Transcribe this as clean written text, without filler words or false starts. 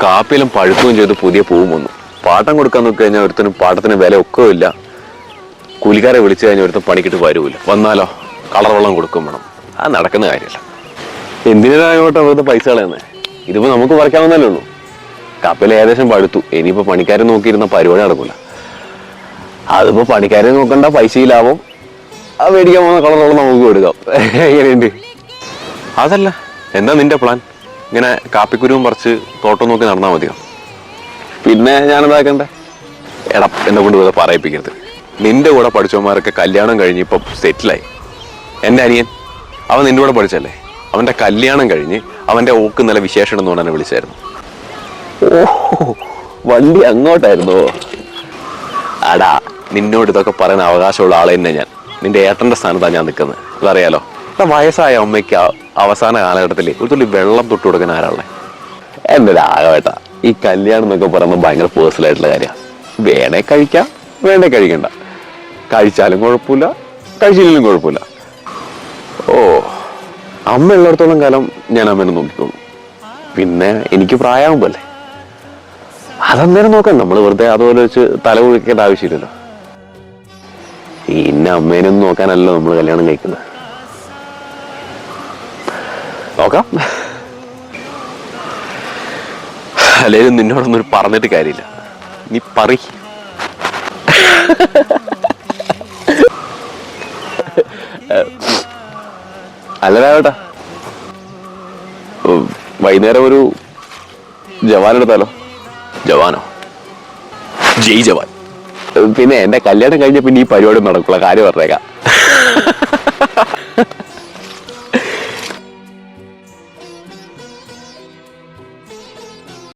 കാപ്പിലും പഴുക്കുകയും ചെയ്ത് പുതിയ പൂവും വന്നു. പാട്ടം കൊടുക്കാൻ നോക്കി കഴിഞ്ഞാൽ ഒരുത്തനും പാട്ടത്തിന് വില ഒക്കെ ഇല്ല. കൂലിക്കാരെ വിളിച്ചു കഴിഞ്ഞാൽ ഒരുത്തൻ പണിക്കിട്ട് വരുമില്ല. വന്നാലോ കളർ വെള്ളം കൊടുക്കും വേണം. അത് നടക്കുന്ന കാര്യമില്ല. എന്തിനായിക്കോട്ടെ വെറുതെ പൈസ കളയുന്നത്. ഇതിപ്പോ നമുക്ക് പറിക്കാവുന്നല്ലേ ഉള്ളൂ. കാപ്പിൽ ഏകദേശം പഴുത്തു. ഇനിയിപ്പോ പണിക്കാരെ നോക്കിയിരുന്ന പരിപാടി നടക്കൂല. അതിപ്പോ പണിക്കാരെ നോക്കണ്ട, പൈസയിലാവും. ആ മേടിക്കാൻ പോകുന്ന കളർ വെള്ളം നമുക്ക് കൊടുക്കാം. എങ്ങനെയുണ്ട്? അതല്ല, എന്താ നിന്റെ പ്ലാൻ? ഇങ്ങനെ കാപ്പിക്കുരുവും പറിച്ച് തോട്ടം നോക്കി നടന്നാൽ മതിയോ? പിന്നെ ഞാനെന്താക്കണ്ടേ? എടാ, എന്നെ കൊണ്ട് വെറുതെ പറയിപ്പിക്കരുത്. നിന്റെ കൂടെ പഠിച്ചവന്മാരൊക്കെ കല്യാണം കഴിഞ്ഞ് ഇപ്പം സെറ്റിലായി. എൻ്റെ അനിയൻ, അവൻ നിന്റെ കൂടെ പഠിച്ചല്ലേ? അവൻ്റെ കല്യാണം കഴിഞ്ഞ് അവൻ്റെ ഓക്ക് നല്ല വിശേഷം എന്ന് എന്നെ വിളിച്ചായിരുന്നു. ഓ, വണ്ടി അങ്ങോട്ടായിരുന്നോ? അടാ, നിന്നോട് ഇതൊക്കെ പറയാൻ അവകാശമുള്ള ആളെ തന്നെ ഞാൻ. നിന്റെ ഏട്ടൻ്റെ സ്ഥാനത്താണ് ഞാൻ നിൽക്കുന്നത്. അതറിയാലോ. വയസ്സായ അമ്മയ്ക്ക് അവസാന കാലഘട്ടത്തിൽ ഒരു തുള്ളി വെള്ളം തൊട്ട് കൊടുക്കാൻ ആരാളെ? എൻ്റെ രാഘവേട്ട, ഈ കല്യാണം എന്നൊക്കെ പറയുന്നത് ഭയങ്കര പേഴ്സണൽ ആയിട്ടുള്ള കാര്യമാണ്. വേണേ കഴിക്കാം, വേണേ കഴിക്കണ്ട. കഴിച്ചാലും കുഴപ്പമില്ല, കഴിച്ചില്ലെങ്കിലും കുഴപ്പമില്ല. ഓ, അമ്മ ഉള്ളിടത്തോളം കാലം ഞാൻ അമ്മേനെ നോക്കിക്കോളൂ. പിന്നെ എനിക്ക് പ്രായമാകുമ്പല്ലേ, അതന്നേരം നോക്കാം. നമ്മൾ വെറുതെ അതുപോലെ വെച്ച് തല കുഴിക്കേണ്ട ആവശ്യമില്ലല്ലോ. ഇന്ന അമ്മേനൊന്നും നോക്കാനല്ലോ നമ്മൾ കല്യാണം കഴിക്കുന്നത്. നോക്കാം. അല്ലേലും നിന്നോടൊന്നും പറഞ്ഞിട്ട് കാര്യമില്ല. നീ പറ. അല്ലടാ, വൈകുന്നേരം ഒരു ജവാൻ എടുത്താലോ? ജവാനോ? ജയ് ജവാൻ. പിന്നെ എന്റെ കല്യാണം കഴിഞ്ഞ പിന്നെ ഈ പരിപാടി നടക്കുള്ള കാര്യം പറഞ്ഞേക്കാം.